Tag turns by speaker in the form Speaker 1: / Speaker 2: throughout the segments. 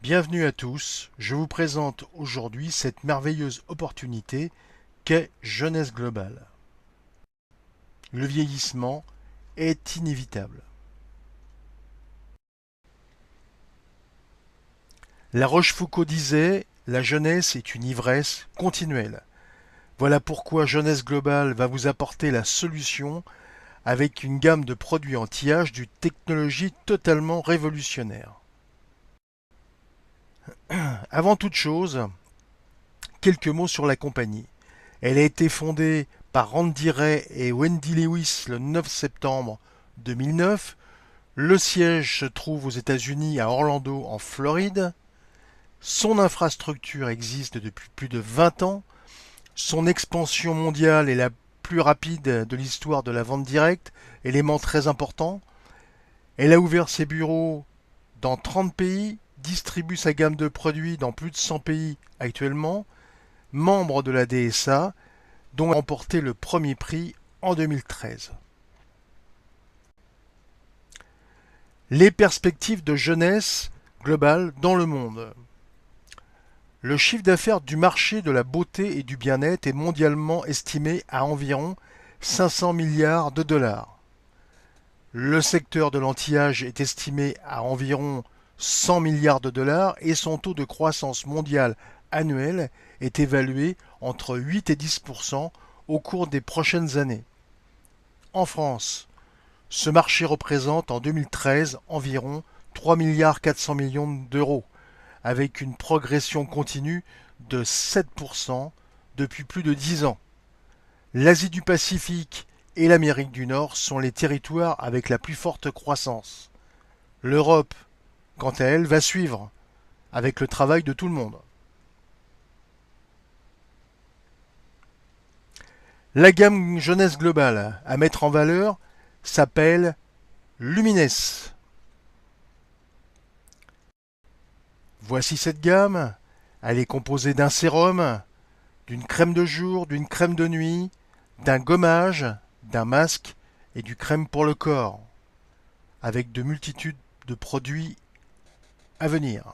Speaker 1: Bienvenue à tous, je vous présente aujourd'hui cette merveilleuse opportunité qu'est Jeunesse Globale. Le vieillissement est inévitable. La Rochefoucauld disait « La jeunesse est une ivresse continuelle ». Voilà pourquoi Jeunesse Globale va vous apporter la solution avec une gamme de produits anti-âge d'une technologie totalement révolutionnaire. Avant toute chose, quelques mots sur la compagnie. Elle a été fondée par Randy Ray et Wendy Lewis le 9 septembre 2009. Le siège se trouve aux États-Unis à Orlando en Floride. Son infrastructure existe depuis plus de 20 ans. Son expansion mondiale est la plus rapide de l'histoire de la vente directe, élément très important. Elle a ouvert ses bureaux dans 30 pays, distribue sa gamme de produits dans plus de 100 pays actuellement, membre de la DSA, dont elle a remporté le premier prix en 2013. Les perspectives de jeunesse globale dans le monde. Le chiffre d'affaires du marché de la beauté et du bien-être est mondialement estimé à environ 500 milliards de dollars. Le secteur de l'anti-âge est estimé à environ 100 milliards de dollars et son taux de croissance mondial annuel est évalué entre 8 et 10% au cours des prochaines années. En France, ce marché représente en 2013 environ 3 milliards 400 millions d'euros, avec une progression continue de 7% depuis plus de 10 ans. L'Asie du Pacifique et l'Amérique du Nord sont les territoires avec la plus forte croissance. L'Europe, quant à elle, va suivre, avec le travail de tout le monde. La gamme jeunesse globale à mettre en valeur s'appelle Lumines. Voici cette gamme. Elle est composée d'un sérum, d'une crème de jour, d'une crème de nuit, d'un gommage, d'un masque et du crème pour le corps, avec de multitudes de produits à venir.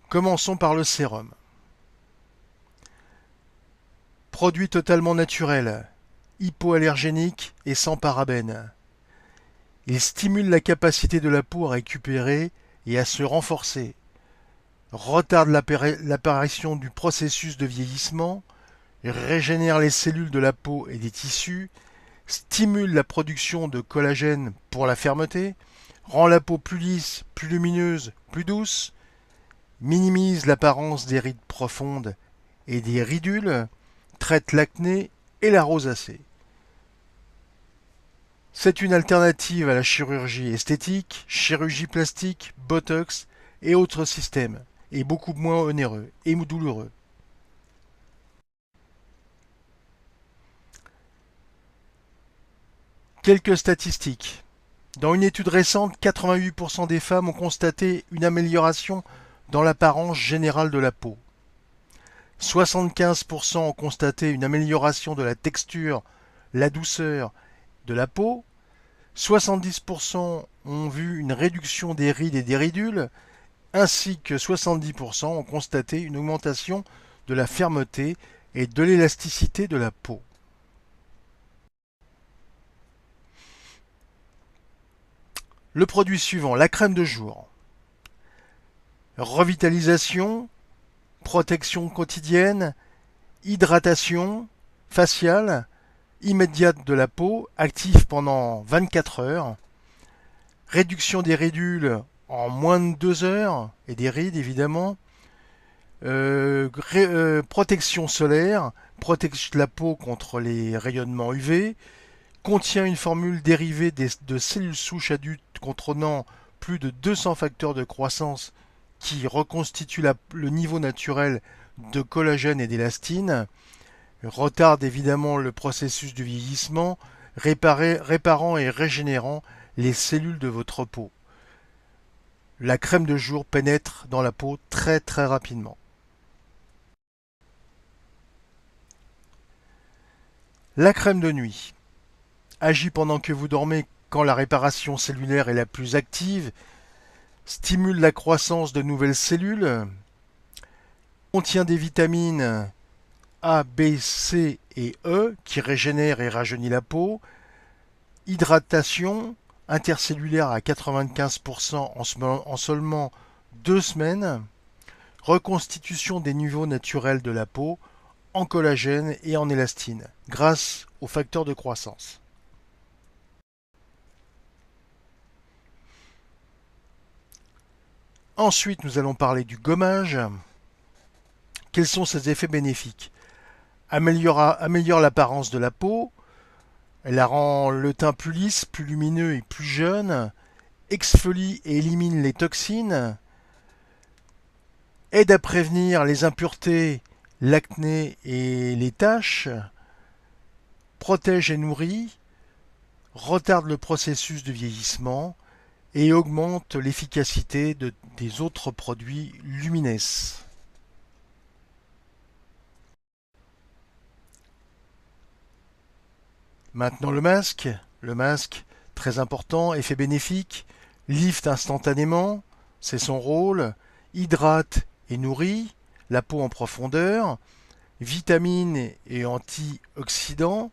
Speaker 1: Commençons par le sérum. Produit totalement naturel, hypoallergénique et sans parabènes. Il stimule la capacité de la peau à récupérer et à se renforcer, retarde l'apparition du processus de vieillissement, régénère les cellules de la peau et des tissus, stimule la production de collagène pour la fermeté, rend la peau plus lisse, plus lumineuse, plus douce, minimise l'apparence des rides profondes et des ridules, traite l'acné et la rosacée. C'est une alternative à la chirurgie esthétique, chirurgie plastique, botox et autres systèmes, et beaucoup moins onéreux et douloureux. Quelques statistiques. Dans une étude récente, 88% des femmes ont constaté une amélioration dans l'apparence générale de la peau. 75% ont constaté une amélioration de la texture, la douceur de la peau. 70% ont vu une réduction des rides et des ridules, ainsi que 70% ont constaté une augmentation de la fermeté et de l'élasticité de la peau. Le produit suivant, la crème de jour. Revitalisation, protection quotidienne, hydratation faciale, immédiate de la peau, active pendant 24 heures, réduction des ridules en moins de 2 heures, et des rides évidemment, protection solaire, protège la peau contre les rayonnements UV, contient une formule dérivée de cellules souches adultes contenant plus de 200 facteurs de croissance qui reconstituent le niveau naturel de collagène et d'élastine, retarde évidemment le processus du vieillissement, réparant et régénérant les cellules de votre peau. La crème de jour pénètre dans la peau très très rapidement. La crème de nuit agit pendant que vous dormez quand la réparation cellulaire est la plus active stimule la croissance de nouvelles cellules, contient des vitamines A, B, C et E qui régénèrent et rajeunissent la peau, hydratation intercellulaire à 95% en seulement 2 semaines, reconstitution des niveaux naturels de la peau en collagène et en élastine grâce aux facteurs de croissance. Ensuite, nous allons parler du gommage. Quels sont ses effets bénéfiques? Améliore l'apparence de la peau, elle la rend le teint plus lisse, plus lumineux et plus jeune, exfolie et élimine les toxines, aide à prévenir les impuretés, l'acné et les taches, protège et nourrit, retarde le processus de vieillissement et augmente l'efficacité des autres produits Lumines. Maintenant le masque. Le masque, très important, effet bénéfique, lift instantanément, c'est son rôle, hydrate et nourrit la peau en profondeur, vitamines et antioxydants,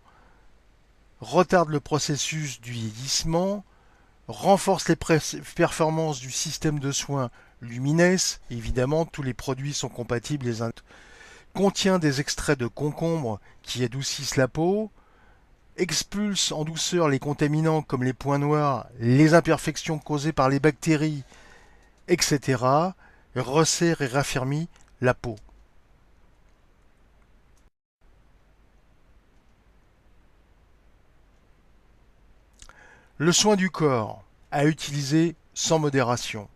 Speaker 1: retarde le processus du vieillissement, renforce les performances du système de soins Lumines, évidemment tous les produits sont compatibles les uns, contient des extraits de concombre qui adoucissent la peau, expulse en douceur les contaminants comme les points noirs, les imperfections causées par les bactéries, etc., resserre et raffermit la peau. Le soin du corps, à utiliser sans modération.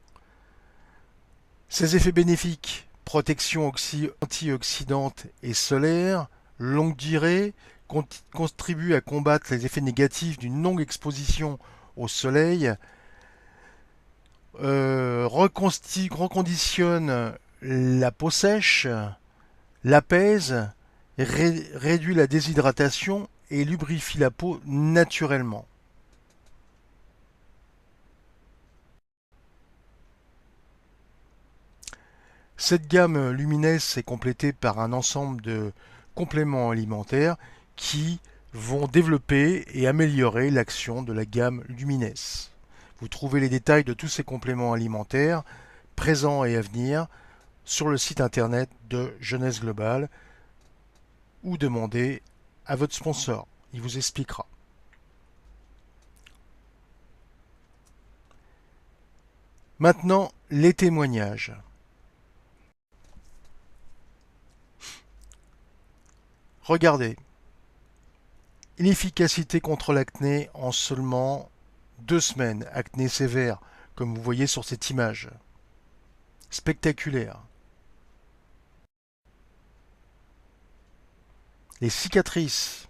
Speaker 1: Ses effets bénéfiques, protection antioxydante et solaire, longue durée, contribuent à combattre les effets négatifs d'une longue exposition au soleil, reconditionne la peau sèche, l'apaise, réduit la déshydratation et lubrifie la peau naturellement. Cette gamme Lumines est complétée par un ensemble de compléments alimentaires qui vont développer et améliorer l'action de la gamme Lumines. Vous trouvez les détails de tous ces compléments alimentaires, présents et à venir, sur le site internet de Jeunesse Globale ou demandez à votre sponsor, il vous expliquera. Maintenant, les témoignages. Regardez, l'efficacité contre l'acné en seulement 2 semaines, acné sévère, comme vous voyez sur cette image. Spectaculaire. Les cicatrices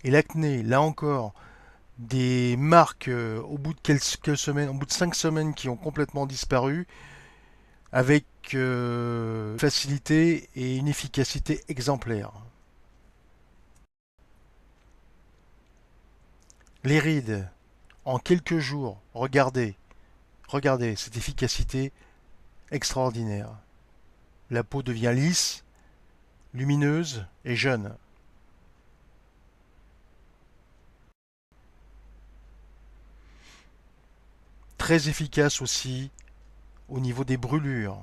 Speaker 1: et l'acné, là encore, des marques au bout de quelques semaines, au bout de 5 semaines qui ont complètement disparu, avec facilité et une efficacité exemplaire. Les rides, en quelques jours, regardez cette efficacité extraordinaire. La peau devient lisse, lumineuse et jeune. Très efficace aussi au niveau des brûlures.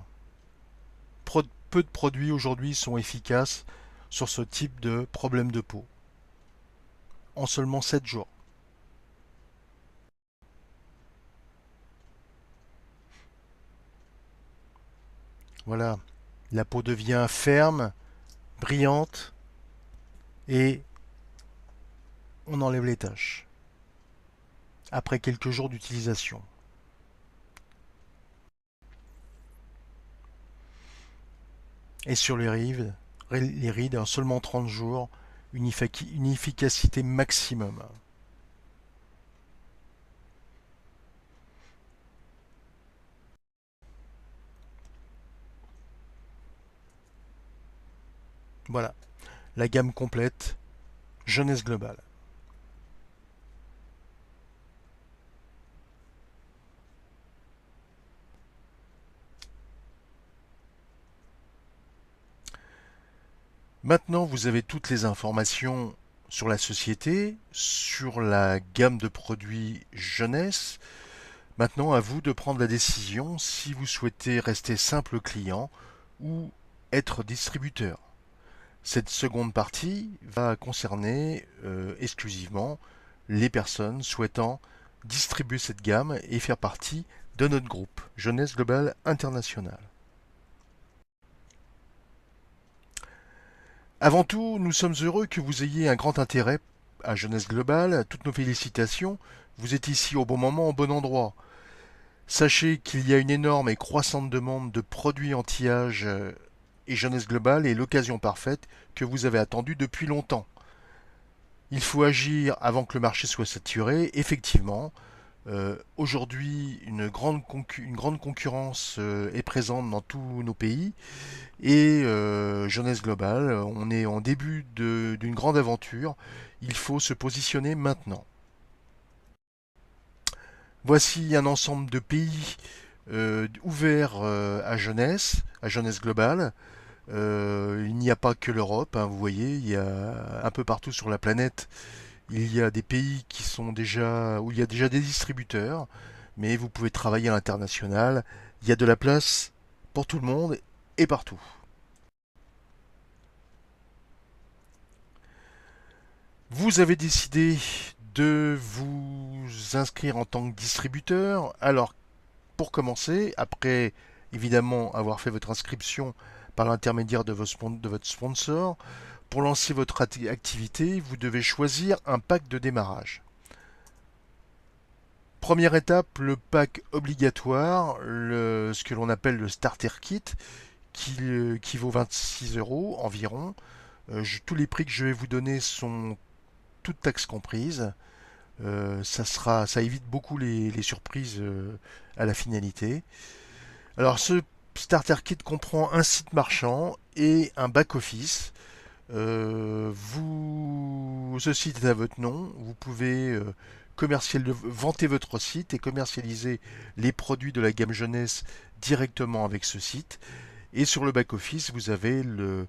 Speaker 1: Peu de produits aujourd'hui sont efficaces sur ce type de problème de peau. En seulement 7 jours. Voilà, la peau devient ferme, brillante et on enlève les taches après quelques jours d'utilisation. Et sur les rides en seulement 30 jours, une efficacité maximum. Voilà, la gamme complète, Jeunesse Globale. Maintenant, vous avez toutes les informations sur la société, sur la gamme de produits jeunesse. Maintenant, à vous de prendre la décision si vous souhaitez rester simple client ou être distributeur. Cette seconde partie va concerner exclusivement les personnes souhaitant distribuer cette gamme et faire partie de notre groupe Jeunesse Globale International. Avant tout, nous sommes heureux que vous ayez un grand intérêt à Jeunesse Globale. Toutes nos félicitations. Vous êtes ici au bon moment, au bon endroit. Sachez qu'il y a une énorme et croissante demande de produits anti-âge et Jeunesse Globale est l'occasion parfaite que vous avez attendue depuis longtemps. Il faut agir avant que le marché soit saturé. Effectivement, aujourd'hui, une grande concurrence est présente dans tous nos pays. Et Jeunesse Globale, on est en début d'une grande aventure. Il faut se positionner maintenant. Voici un ensemble de pays ouverts à Jeunesse Globale. Il n'y a pas que l'Europe, hein, vous voyez, il y a un peu partout sur la planète, il y a des pays qui sont déjà où il y a déjà des distributeurs, mais vous pouvez travailler à l'international. Il y a de la place pour tout le monde et partout. Vous avez décidé de vous inscrire en tant que distributeur. Alors, pour commencer, après évidemment avoir fait votre inscription par l'intermédiaire de votre sponsor, pour lancer votre activité, vous devez choisir un pack de démarrage. Première étape, le pack obligatoire, ce que l'on appelle le starter kit, qui vaut 26 euros environ. Tous les prix que je vais vous donner sont toutes taxes comprises. Ça évite beaucoup les surprises à la finalité. Alors ce starter kit comprend un site marchand et un back-office. Ce site est à votre nom. Vous pouvez vanter votre site et commercialiser les produits de la gamme jeunesse directement avec ce site. Et sur le back-office, vous avez le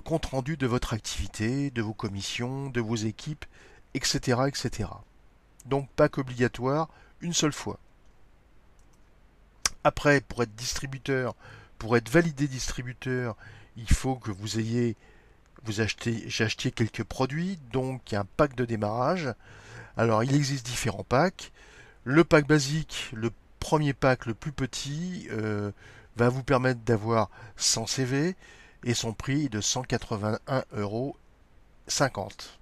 Speaker 1: compte-rendu de votre activité, de vos commissions, de vos équipes, etc., etc. Donc pack obligatoire une seule fois. Après, pour être validé distributeur, il faut que j'achetiez quelques produits, donc un pack de démarrage. Alors il existe différents packs. Le pack basique, le premier pack le plus petit, va vous permettre d'avoir 100 CV et son prix est de 181,50 €.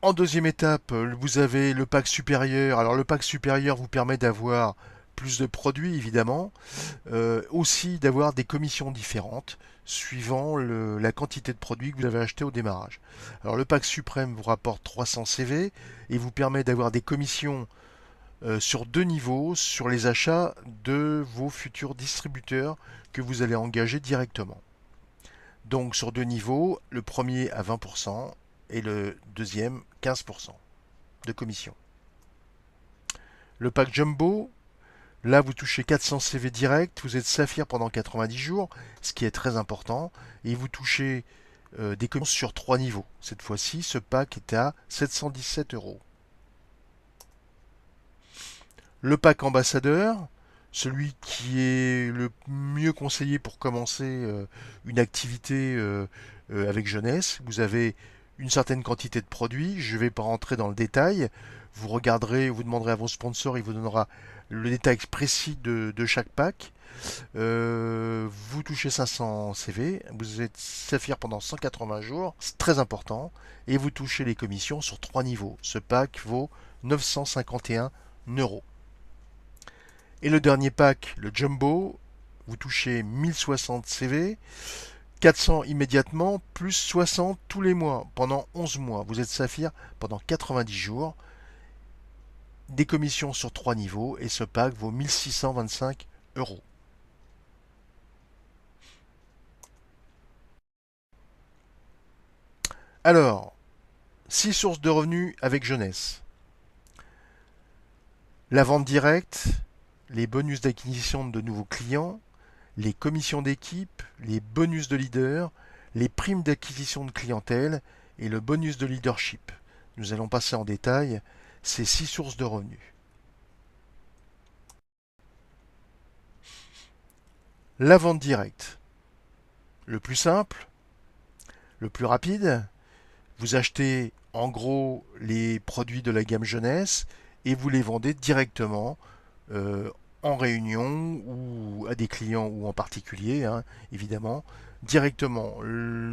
Speaker 1: En deuxième étape, vous avez le pack supérieur. Alors le pack supérieur vous permet d'avoir plus de produits évidemment, aussi d'avoir des commissions différentes suivant la quantité de produits que vous avez acheté au démarrage. Alors le pack suprême vous rapporte 300 CV et vous permet d'avoir des commissions sur deux niveaux sur les achats de vos futurs distributeurs que vous allez engager directement. Donc sur deux niveaux, le premier à 20% et le deuxième 15% de commission. Le pack jumbo, là vous touchez 400 CV direct, vous êtes saphir pendant 90 jours, ce qui est très important, et vous touchez des commissions sur trois niveaux. Cette fois-ci, ce pack est à 717 €. Le pack ambassadeur, celui qui est le mieux conseillé pour commencer une activité avec jeunesse. Vous avez une certaine quantité de produits. Je ne vais pas rentrer dans le détail. Vous regarderez, vous demanderez à vos sponsors, il vous donnera le détail précis de chaque pack. Vous touchez 500 CV, vous êtes saphir pendant 180 jours, c'est très important, et vous touchez les commissions sur trois niveaux. Ce pack vaut 951 €. Et le dernier pack, le Jumbo, vous touchez 1060 CV, 400 immédiatement, plus 60 tous les mois, pendant 11 mois. Vous êtes saphir pendant 90 jours, des commissions sur 3 niveaux, et ce pack vaut 1625 €. Alors, 6 sources de revenus avec jeunesse. La vente directe, les bonus d'acquisition de nouveaux clients, les commissions d'équipe, les bonus de leader, les primes d'acquisition de clientèle et le bonus de leadership. Nous allons passer en détail ces 6 sources de revenus. La vente directe. Le plus simple, le plus rapide, vous achetez en gros les produits de la gamme jeunesse et vous les vendez directement en réunion ou à des clients ou en particulier, hein, évidemment, directement.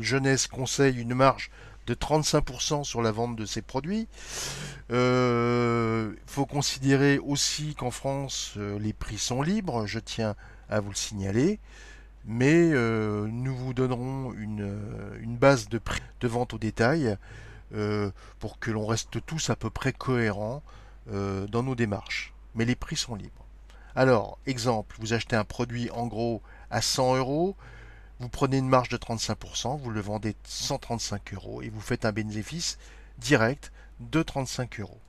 Speaker 1: Jeunesse conseille une marge de 35% sur la vente de ces produits. Faut considérer aussi qu'en France, les prix sont libres, je tiens à vous le signaler, mais nous vous donnerons une base de prix de vente au détail pour que l'on reste tous à peu près cohérents dans nos démarches. Mais les prix sont libres. Alors, exemple, vous achetez un produit en gros à 100 euros, vous prenez une marge de 35%, vous le vendez 135 euros et vous faites un bénéfice direct de 35 euros.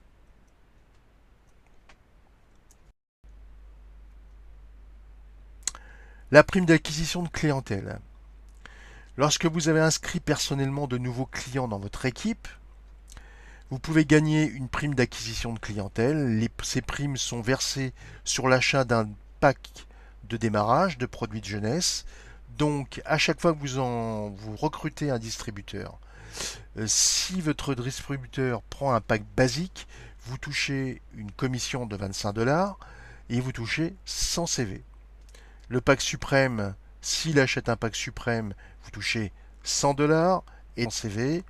Speaker 1: La prime d'acquisition de clientèle. Lorsque vous avez inscrit personnellement de nouveaux clients dans votre équipe, vous pouvez gagner une prime d'acquisition de clientèle. Ces primes sont versées sur l'achat d'un pack de démarrage de produits de jeunesse. Donc, à chaque fois que vous recrutez un distributeur, si votre distributeur prend un pack basique, vous touchez une commission de 25 $ et vous touchez 100 CV. Le pack suprême, s'il achète un pack suprême, vous touchez 100 $ et 100 CV.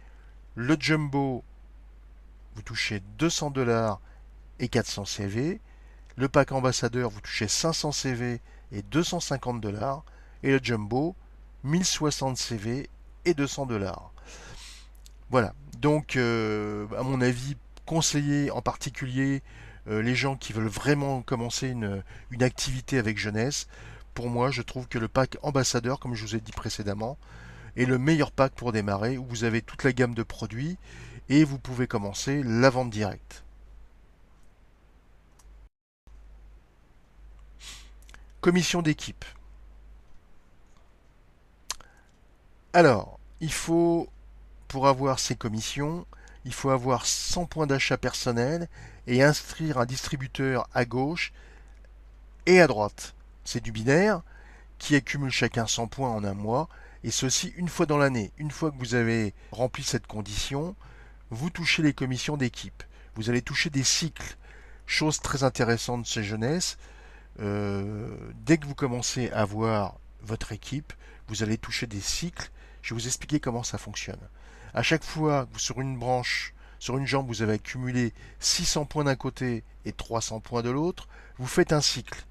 Speaker 1: Le jumbo, vous touchez 200 $ et 400 CV. Le pack ambassadeur, vous touchez 500 CV et 250 $. Et le jumbo, 1060 CV et 200 $. Voilà. Donc, à mon avis, conseiller en particulier les gens qui veulent vraiment commencer une activité avec jeunesse. Pour moi, je trouve que le pack ambassadeur, comme je vous ai dit précédemment, est le meilleur pack pour démarrer, où vous avez toute la gamme de produits et vous pouvez commencer la vente directe. Commission d'équipe. Alors, pour avoir ces commissions, il faut avoir 100 points d'achat personnel et inscrire un distributeur à gauche et à droite. C'est du binaire qui accumule chacun 100 points en un mois, et ceci une fois dans l'année. Une fois que vous avez rempli cette condition, vous touchez les commissions d'équipe. Vous allez toucher des cycles. Chose très intéressante chez Jeunesse, dès que vous commencez à voir votre équipe, vous allez toucher des cycles. Je vais vous expliquer comment ça fonctionne. À chaque fois que sur une branche, sur une jambe, vous avez accumulé 600 points d'un côté et 300 points de l'autre, vous faites un cycle.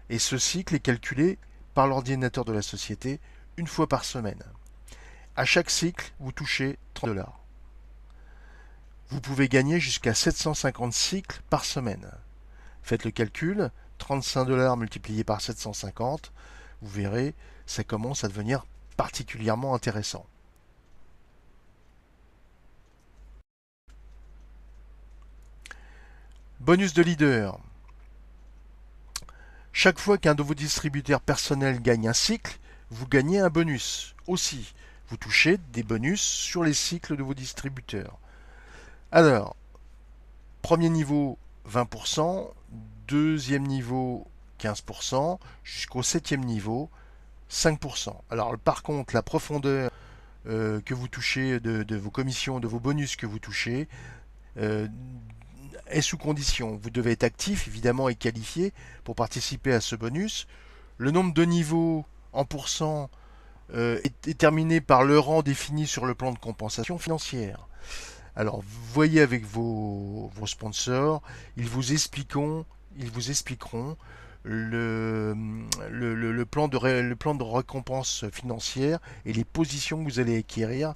Speaker 1: Et ce cycle est calculé par l'ordinateur de la société une fois par semaine. À chaque cycle, vous touchez 30 $. Vous pouvez gagner jusqu'à 750 cycles par semaine. Faites le calcul, 35 $ multiplié par 750, vous verrez, ça commence à devenir particulièrement intéressant. Bonus de leader. Chaque fois qu'un de vos distributeurs personnels gagne un cycle, vous gagnez un bonus aussi. Vous touchez des bonus sur les cycles de vos distributeurs. Alors, premier niveau 20%, deuxième niveau 15%, jusqu'au septième niveau 5%. Alors par contre, la profondeur que vous touchez de vos commissions, de vos bonus que vous touchez, est sous condition. Vous devez être actif, évidemment, et qualifié pour participer à ce bonus. Le nombre de niveaux en pourcent est déterminé par le rang défini sur le plan de compensation financière. Alors, vous voyez avec vos sponsors, ils vous expliqueront le plan de récompense financière et les positions que vous allez acquérir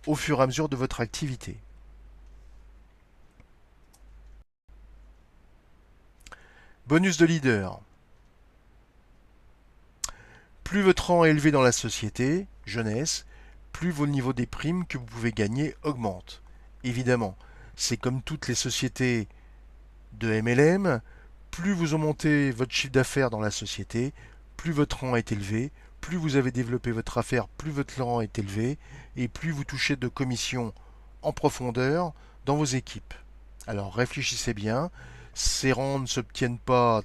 Speaker 1: au fur et à mesure de votre activité. Bonus de leader. Plus votre rang est élevé dans la société, jeunesse, plus vos niveaux des primes que vous pouvez gagner augmentent. Évidemment, c'est comme toutes les sociétés de MLM, plus vous augmentez votre chiffre d'affaires dans la société, plus votre rang est élevé, plus vous avez développé votre affaire, plus votre rang est élevé, et plus vous touchez de commissions en profondeur dans vos équipes. Alors réfléchissez bien, ces rangs ne s'obtiennent pas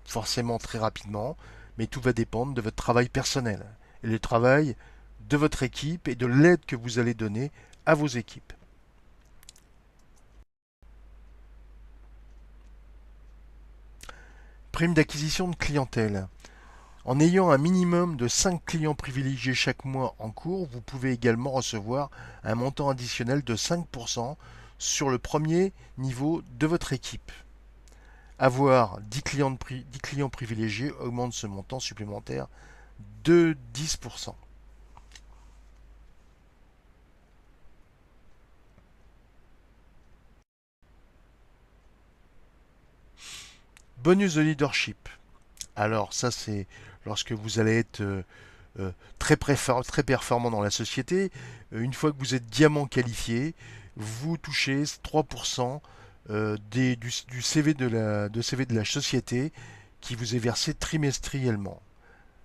Speaker 1: forcément très rapidement, mais tout va dépendre de votre travail personnel et le travail de votre équipe et de l'aide que vous allez donner à vos équipes. Prime d'acquisition de clientèle. En ayant un minimum de 5 clients privilégiés chaque mois en cours, vous pouvez également recevoir un montant additionnel de 5% sur le premier niveau de votre équipe. Avoir 10 clients privilégiés augmente ce montant supplémentaire de 10%. Bonus de leadership. Alors ça c'est lorsque vous allez être très performant dans la société. Une fois que vous êtes diamant qualifié, vous touchez 3% du CV CV de la société qui vous est versé trimestriellement.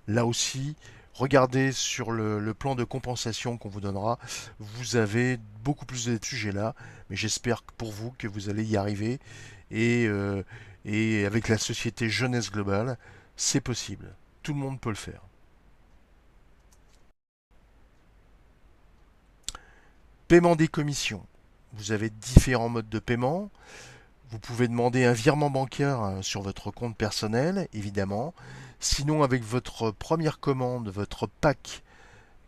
Speaker 1: Là aussi, regardez sur le plan de compensation qu'on vous donnera. Vous avez beaucoup plus de sujets là, mais j'espère pour vous que vous allez y arriver. Et avec la société Jeunesse Globale, c'est possible. Tout le monde peut le faire. Paiement des commissions. Vous avez différents modes de paiement. Vous pouvez demander un virement bancaire sur votre compte personnel, évidemment. Sinon, avec votre première commande, votre pack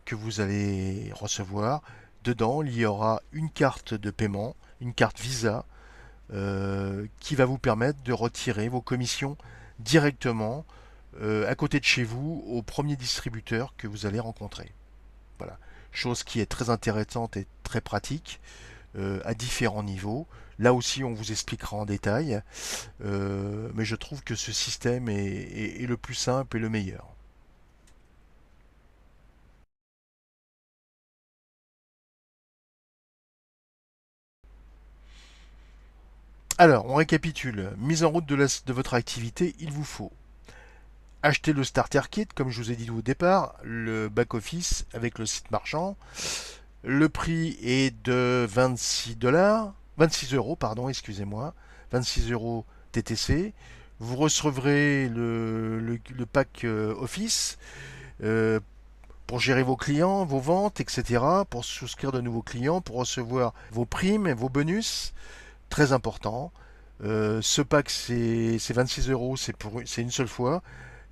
Speaker 1: que vous allez recevoir, dedans, il y aura une carte de paiement, une carte Visa, qui va vous permettre de retirer vos commissions directement à côté de chez vous au premier distributeur que vous allez rencontrer. Voilà. Chose qui est très intéressante et très pratique à différents niveaux. Là aussi, on vous expliquera en détail, mais je trouve que ce système est le plus simple et le meilleur. Alors, on récapitule. Mise en route de votre activité, il vous faut acheter le starter kit, comme je vous ai dit au départ, le back-office avec le site marchand. Le prix est de 26 dollars, 26 euros, pardon, excusez-moi, 26 euros TTC. Vous recevrez le pack Office euh, pour gérer vos clients, vos ventes, etc. Pour souscrire de nouveaux clients, pour recevoir vos primes et vos bonus. Très important. Ce pack, c'est 26 euros, c'est une seule fois.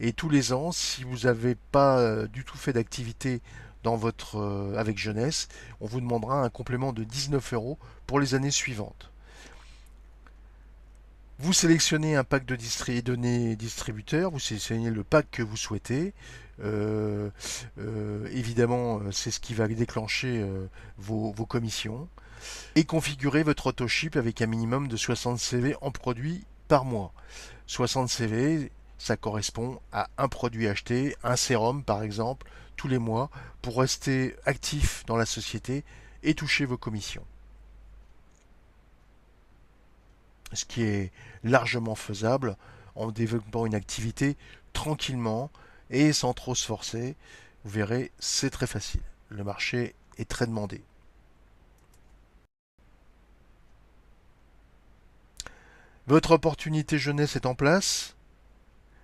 Speaker 1: Et tous les ans, si vous n'avez pas du tout fait d'activité avec jeunesse, on vous demandera un complément de 19 euros pour les années suivantes. Vous sélectionnez un pack de données distributeur, vous sélectionnez le pack que vous souhaitez. Évidemment, c'est ce qui va déclencher vos commissions. Et configurez votre autoship avec un minimum de 60 CV en produit par mois. 60 CV, ça correspond à un produit acheté, un sérum par exemple, tous les mois, pour rester actif dans la société et toucher vos commissions. Ce qui est largement faisable en développant une activité tranquillement et sans trop se forcer. Vous verrez, c'est très facile. Le marché est très demandé. Votre opportunité jeunesse est en place.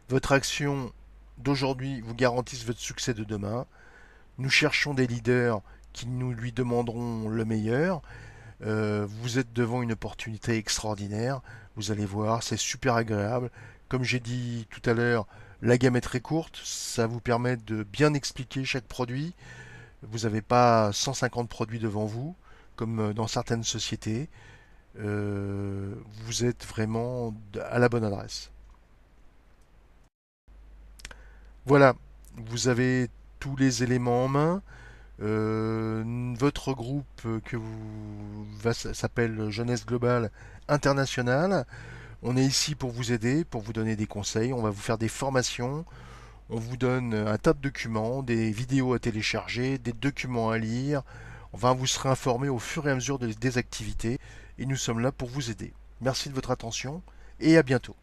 Speaker 1: Votre action d'aujourd'hui vous garantisse votre succès de demain. Nous cherchons des leaders qui nous lui demanderont le meilleur. Vous êtes devant une opportunité extraordinaire. Vous allez voir, c'est super agréable. Comme j'ai dit tout à l'heure, la gamme est très courte. Ça vous permet de bien expliquer chaque produit. Vous n'avez pas 150 produits devant vous, comme dans certaines sociétés. Vous êtes vraiment à la bonne adresse. Voilà, vous avez tous les éléments en main. Votre groupe s'appelle Jeunesse Globale Internationale. On est ici pour vous aider, pour vous donner des conseils. On va vous faire des formations. On vous donne un tas de documents, des vidéos à télécharger, des documents à lire. Enfin, vous serez informé au fur et à mesure des activités et nous sommes là pour vous aider. Merci de votre attention et à bientôt.